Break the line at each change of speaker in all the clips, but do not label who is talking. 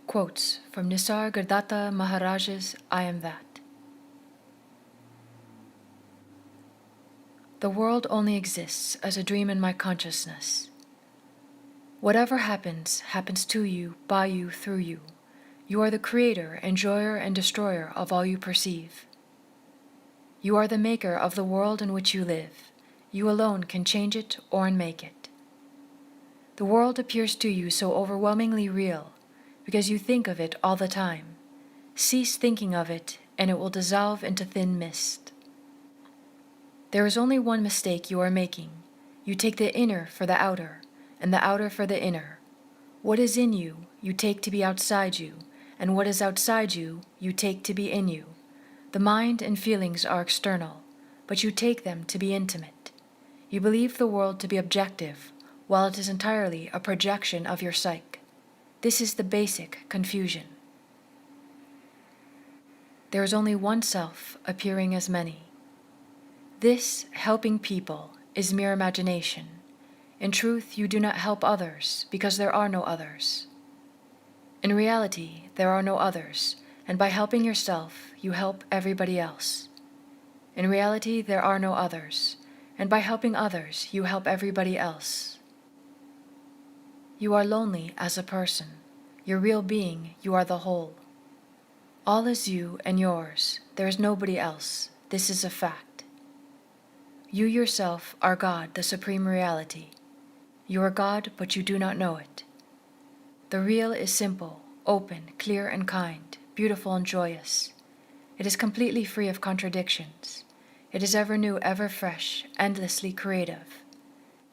Quotes from Nisargadatta Maharaj's I Am That. The world only exists as a dream in my consciousness. Whatever happens, happens to you, by you, through you. You are the creator, enjoyer, and destroyer of all you perceive. You are the maker of the world in which you live. You alone can change it or unmake it. The world appears to you so overwhelmingly real because you think of it all the time. Cease thinking of it, and it will dissolve into thin mist. There is only one mistake you are making. You take the inner for the outer, and the outer for the inner. What is in you, you take to be outside you, and what is outside you, you take to be in you. The mind and feelings are external, but you take them to be intimate. You believe the world to be objective, while it is entirely a projection of your psyche. This is the basic confusion. There is only one self appearing as many. This helping people is mere imagination. In truth, you do not help others because there are no others. In reality, there are no others, and by helping yourself, you help everybody else. In reality, there are no others, and by helping others, you help everybody else. You are lonely as a person. Your real being, you are the whole. All is you and yours. There is nobody else. This is a fact. You yourself are God, the supreme reality. You are God, but you do not know it. The real is simple, open, clear and kind, beautiful and joyous. It is completely free of contradictions. It is ever new, ever fresh, endlessly creative.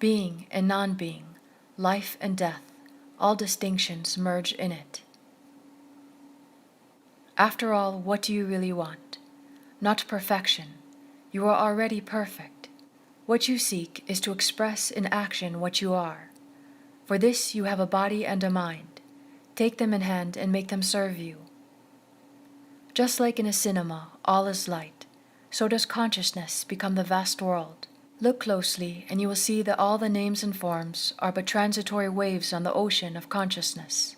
Being and non-being, life and death, all distinctions merge in it. After all, what do you really want? Not perfection. You are already perfect. What you seek is to express in action what you are. For this you have a body and a mind. Take them in hand and make them serve you. Just like in a cinema, all is light, so does consciousness become the vast world. Look closely, and you will see that all the names and forms are but transitory waves on the ocean of consciousness,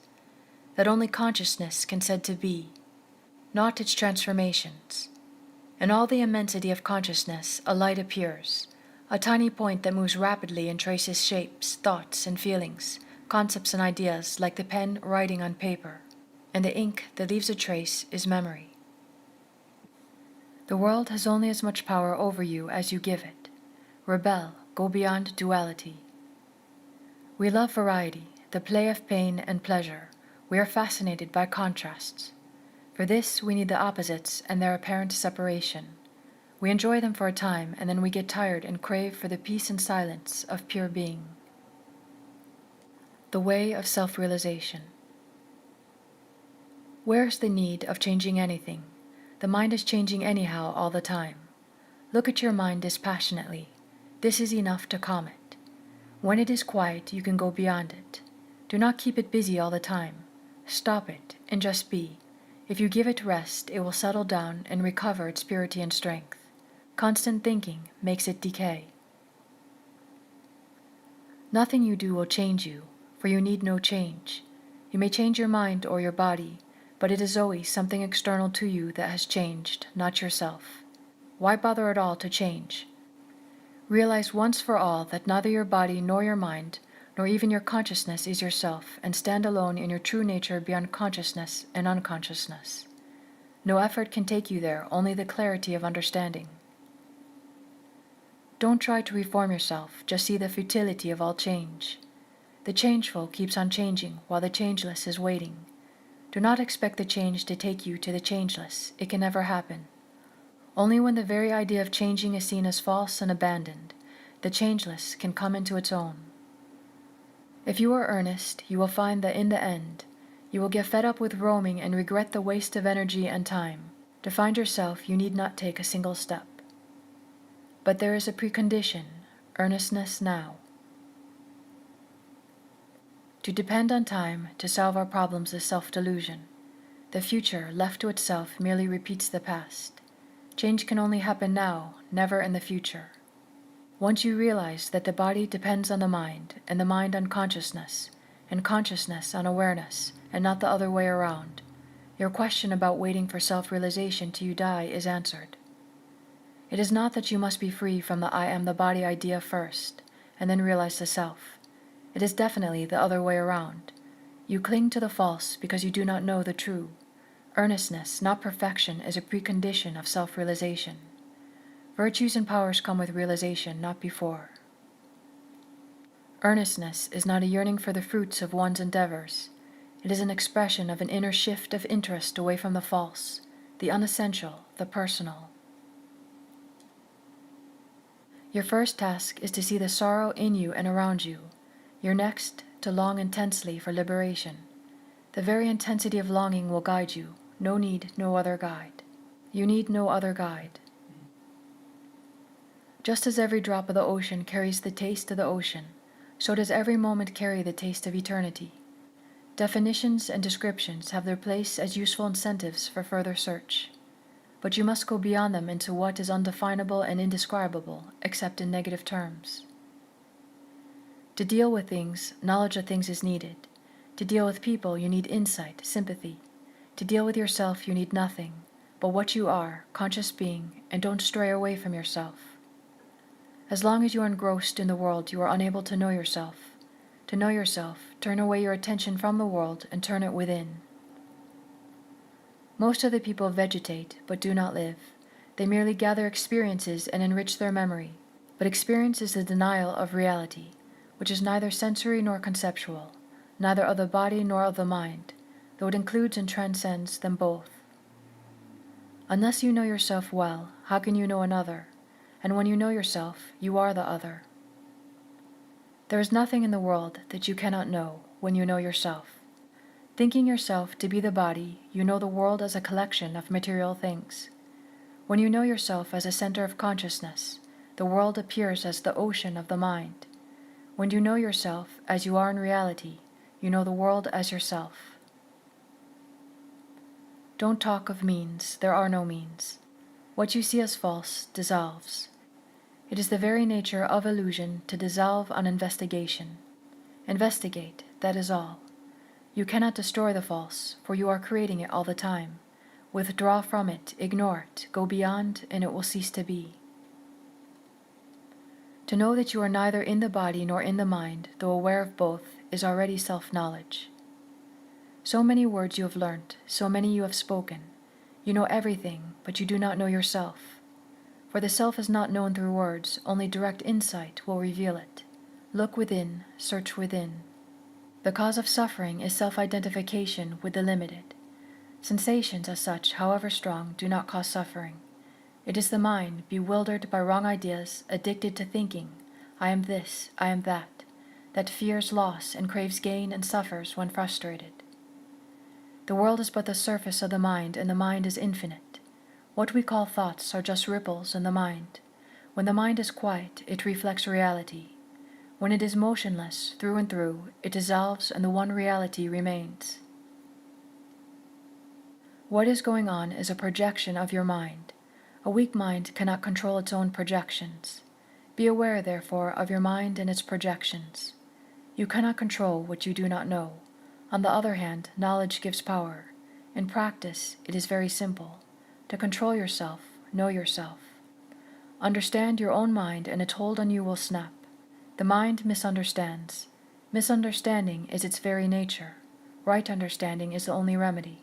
that only consciousness can said to be, not its transformations. In all the immensity of consciousness, a light appears, a tiny point that moves rapidly and traces shapes, thoughts, and feelings, concepts and ideas like the pen writing on paper, and the ink that leaves a trace is memory. The world has only as much power over you as you give it. Rebel, go beyond duality. We love variety, the play of pain and pleasure. We are fascinated by contrasts. For this, we need the opposites and their apparent separation. We enjoy them for a time, and then we get tired and crave for the peace and silence of pure being. The way of self-realization. Where is the need of changing anything? The mind is changing anyhow all the time. Look at your mind dispassionately. This is enough to calm it. When it is quiet, you can go beyond it. Do not keep it busy all the time. Stop it and just be. If you give it rest, it will settle down and recover its purity and strength. Constant thinking makes it decay. Nothing you do will change you, for you need no change. You may change your mind or your body, but it is always something external to you that has changed, not yourself. Why bother at all to change? Realize once for all that neither your body nor your mind, nor even your consciousness is yourself, and stand alone in your true nature beyond consciousness and unconsciousness. No effort can take you there, only the clarity of understanding. Don't try to reform yourself, just see the futility of all change. The changeful keeps on changing while the changeless is waiting. Do not expect the change to take you to the changeless. It can never happen. Only when the very idea of changing is seen as false and abandoned, the changeless can come into its own. If you are earnest, you will find that in the end, you will get fed up with roaming and regret the waste of energy and time. To find yourself, you need not take a single step. But there is a precondition, earnestness now. To depend on time to solve our problems is self-delusion. The future, left to itself, merely repeats the past. Change can only happen now, never in the future. Once you realize that the body depends on the mind and the mind on consciousness, and consciousness on awareness, and not the other way around, your question about waiting for self-realization till you die is answered. It is not that you must be free from the I am the body idea first, and then realize the self. It is definitely the other way around. You cling to the false because you do not know the true. Earnestness, not perfection, is a precondition of self-realization. Virtues and powers come with realization, not before. Earnestness is not a yearning for the fruits of one's endeavors. It is an expression of an inner shift of interest away from the false, the unessential, the personal. Your first task is to see the sorrow in you and around you. Your next, to long intensely for liberation. The very intensity of longing will guide you. No need, no other guide. You need no other guide. Just as every drop of the ocean carries the taste of the ocean, so does every moment carry the taste of eternity. Definitions and descriptions have their place as useful incentives for further search, but you must go beyond them into what is undefinable and indescribable, except in negative terms. To deal with things, knowledge of things is needed. To deal with people, you need insight, sympathy. To deal with yourself, you need nothing but what you are, conscious being, and don't stray away from yourself. As long as you are engrossed in the world, you are unable to know yourself. To know yourself, turn away your attention from the world and turn it within. Most of the people vegetate, but do not live. They merely gather experiences and enrich their memory. But experience is the denial of reality, which is neither sensory nor conceptual, neither of the body nor of the mind, though it includes and transcends them both. Unless you know yourself well, how can you know another? And when you know yourself, you are the other. There is nothing in the world that you cannot know when you know yourself. Thinking yourself to be the body, you know the world as a collection of material things. When you know yourself as a center of consciousness, the world appears as the ocean of the mind. When you know yourself as you are in reality, you know the world as yourself. Don't talk of means, there are no means. What you see as false dissolves. It is the very nature of illusion to dissolve on investigation. Investigate, that is all. You cannot destroy the false, for you are creating it all the time. Withdraw from it, ignore it, go beyond, and it will cease to be. To know that you are neither in the body nor in the mind, though aware of both, is already self-knowledge. So many words you have learnt, so many you have spoken. You know everything, but you do not know yourself. For the self is not known through words, only direct insight will reveal it. Look within, search within. The cause of suffering is self-identification with the limited. Sensations as such, however strong, do not cause suffering. It is the mind, bewildered by wrong ideas, addicted to thinking, I am this, I am that fears loss and craves gain and suffers when frustrated. The world is but the surface of the mind, and the mind is infinite. What we call thoughts are just ripples in the mind. When the mind is quiet, it reflects reality. When it is motionless, through and through, it dissolves and the one reality remains. What is going on is a projection of your mind. A weak mind cannot control its own projections. Be aware, therefore, of your mind and its projections. You cannot control what you do not know. On the other hand, knowledge gives power. In practice, it is very simple. To control yourself, know yourself. Understand your own mind, and its hold on you will snap. The mind misunderstands. Misunderstanding is its very nature. Right understanding is the only remedy.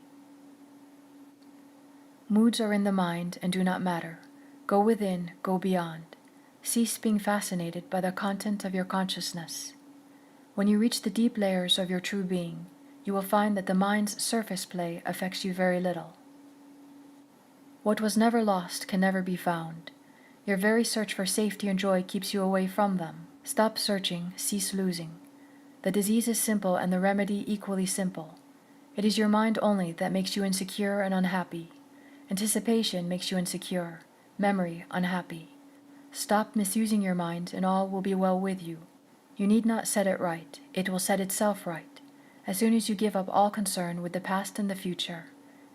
Moods are in the mind and do not matter. Go within, go beyond. Cease being fascinated by the content of your consciousness. When you reach the deep layers of your true being, you will find that the mind's surface play affects you very little. What was never lost can never be found. Your very search for safety and joy keeps you away from them. Stop searching, cease losing. The disease is simple and the remedy equally simple. It is your mind only that makes you insecure and unhappy. Anticipation makes you insecure, memory unhappy. Stop misusing your mind and all will be well with you. You need not set it right, it will set itself right, as soon as you give up all concern with the past and the future,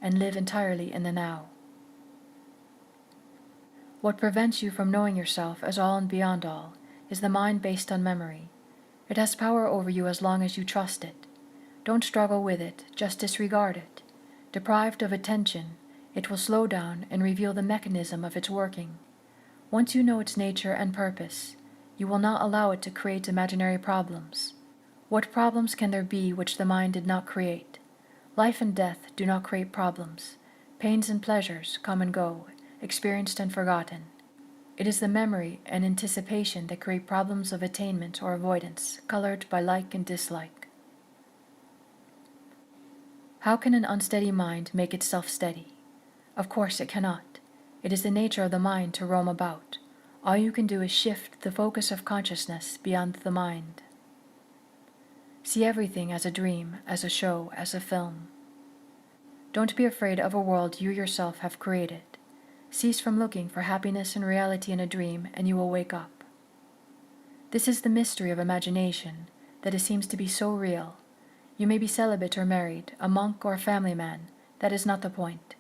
and live entirely in the now. What prevents you from knowing yourself as all and beyond all is the mind based on memory. It has power over you as long as you trust it. Don't struggle with it, just disregard it. Deprived of attention, it will slow down and reveal the mechanism of its working. Once you know its nature and purpose, you will not allow it to create imaginary problems. What problems can there be which the mind did not create? Life and death do not create problems. Pains and pleasures come and go, experienced and forgotten. It is the memory and anticipation that create problems of attainment or avoidance, colored by like and dislike. How can an unsteady mind make itself steady? Of course it cannot. It is the nature of the mind to roam about. All you can do is shift the focus of consciousness beyond the mind. See everything as a dream, as a show, as a film. Don't be afraid of a world you yourself have created. Cease from looking for happiness and reality in a dream, and you will wake up. This is the mystery of imagination, that it seems to be so real. You may be celibate or married, a monk or a family man. That is not the point.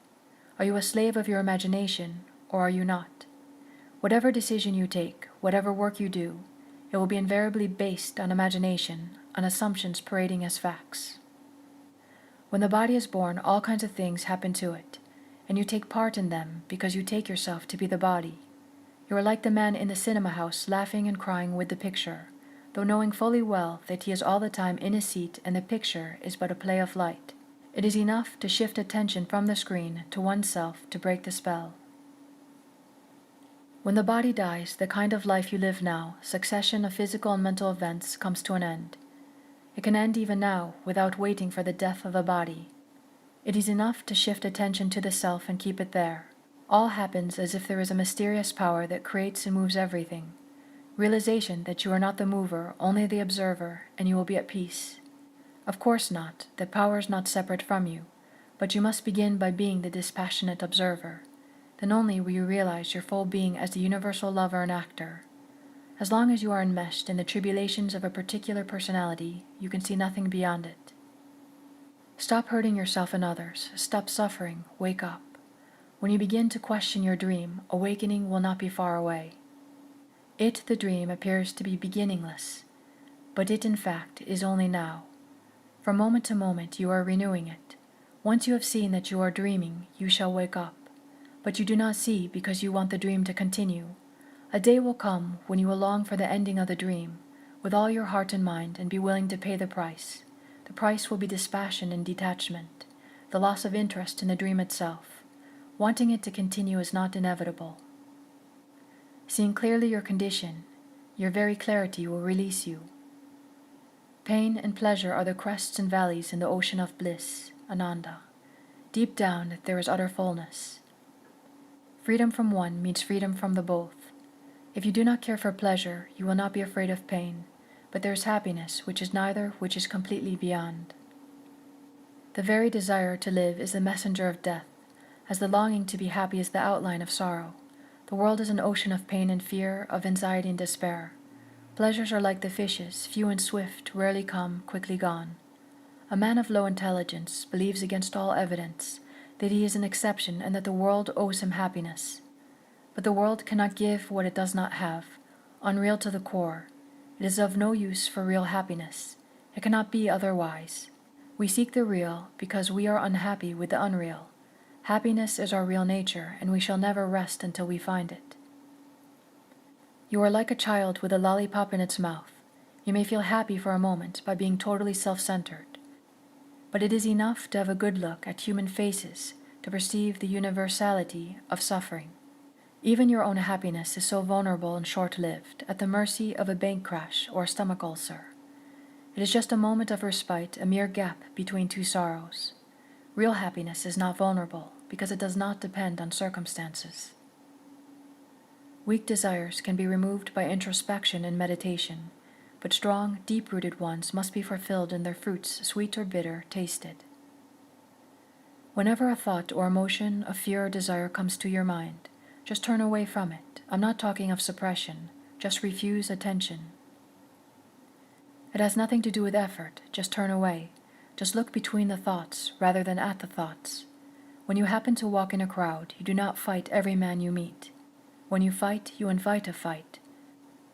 Are you a slave of your imagination, or are you not? Whatever decision you take, whatever work you do, it will be invariably based on imagination, on assumptions parading as facts. When the body is born, all kinds of things happen to it, and you take part in them because you take yourself to be the body. You are like the man in the cinema house laughing and crying with the picture, though knowing fully well that he is all the time in his seat and the picture is but a play of light. It is enough to shift attention from the screen to oneself to break the spell. When the body dies, the kind of life you live now, succession of physical and mental events, comes to an end. It can end even now, without waiting for the death of the body. It is enough to shift attention to the self and keep it there. All happens as if there is a mysterious power that creates and moves everything. Realization that you are not the mover, only the observer, and you will be at peace. Of course not, that power is not separate from you, but you must begin by being the dispassionate observer. Then only will you realize your full being as the universal lover and actor. As long as you are enmeshed in the tribulations of a particular personality, you can see nothing beyond it. Stop hurting yourself and others. Stop suffering. Wake up. When you begin to question your dream, awakening will not be far away. It, the dream, appears to be beginningless, but it, in fact, is only now. From moment to moment, you are renewing it. Once you have seen that you are dreaming, you shall wake up. But you do not see because you want the dream to continue. A day will come when you will long for the ending of the dream, with all your heart and mind, and be willing to pay the price. The price will be dispassion and detachment, the loss of interest in the dream itself. Wanting it to continue is not inevitable. Seeing clearly your condition, your very clarity will release you. Pain and pleasure are the crests and valleys in the ocean of bliss, Ananda. Deep down, there is utter fullness. Freedom from one means freedom from the both. If you do not care for pleasure, you will not be afraid of pain, but there is happiness, which is neither, which is completely beyond. The very desire to live is the messenger of death, as the longing to be happy is the outline of sorrow. The world is an ocean of pain and fear, of anxiety and despair. Pleasures are like the fishes, few and swift, rarely come, quickly gone. A man of low intelligence believes against all evidence that he is an exception and that the world owes him happiness. But the world cannot give what it does not have, unreal to the core. It is of no use for real happiness. It cannot be otherwise. We seek the real because we are unhappy with the unreal. Happiness is our real nature, and we shall never rest until we find it. You are like a child with a lollipop in its mouth. You may feel happy for a moment by being totally self-centered. But it is enough to have a good look at human faces to perceive the universality of suffering. Even your own happiness is so vulnerable and short-lived, at the mercy of a bank crash or a stomach ulcer. It is just a moment of respite, a mere gap between two sorrows. Real happiness is not vulnerable because it does not depend on circumstances. Weak desires can be removed by introspection and meditation, but strong, deep-rooted ones must be fulfilled and their fruits, sweet or bitter, tasted. Whenever a thought or emotion of fear or desire comes to your mind, just turn away from it. I'm not talking of suppression, just refuse attention. It has nothing to do with effort, just turn away. Just look between the thoughts rather than at the thoughts. When you happen to walk in a crowd, you do not fight every man you meet. When you fight, you invite a fight.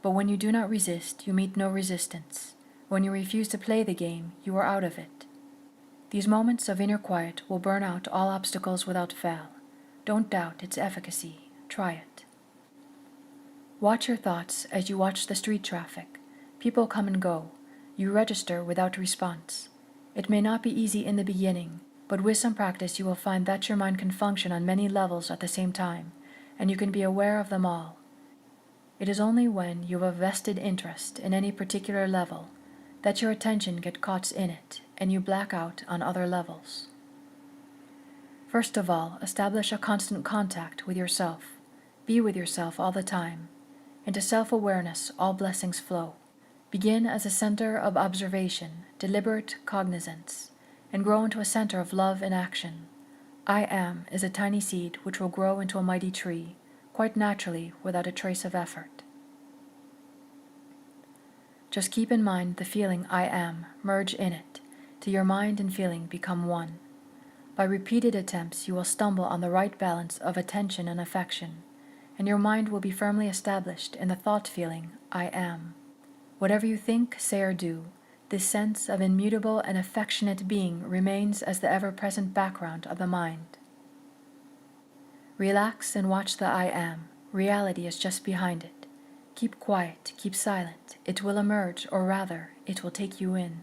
But when you do not resist, you meet no resistance. When you refuse to play the game, you are out of it. These moments of inner quiet will burn out all obstacles without fail. Don't doubt its efficacy. Try it. Watch your thoughts as you watch the street traffic. People come and go. You register without response. It may not be easy in the beginning, but with some practice you will find that your mind can function on many levels at the same time, and you can be aware of them all. It is only when you have a vested interest in any particular level that your attention gets caught in it and you black out on other levels. First of all, establish a constant contact with yourself. Be with yourself all the time. Into self-awareness all blessings flow. Begin as a center of observation, deliberate cognizance, and grow into a center of love and action. I am is a tiny seed which will grow into a mighty tree, quite naturally without a trace of effort. Just keep in mind the feeling I am, merge in it, till your mind and feeling become one. By repeated attempts you will stumble on the right balance of attention and affection, and your mind will be firmly established in the thought feeling I am. Whatever you think, say or do, this sense of immutable and affectionate being remains as the ever-present background of the mind. Relax and watch the I am. Reality is just behind it. Keep quiet, keep silent. It will emerge, or rather, it will take you in.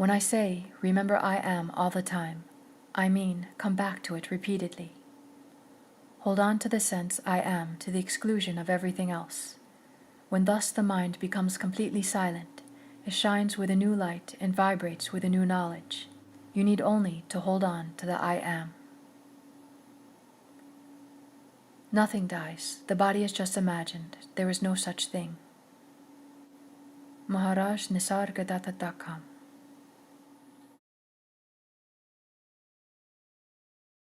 When I say, remember I am all the time, I mean come back to it repeatedly. Hold on to the sense I am to the exclusion of everything else. When thus the mind becomes completely silent, it shines with a new light and vibrates with a new knowledge. You need only to hold on to the I am. Nothing dies. The body is just imagined. There is no such thing. Maharaj Nisargadatta.com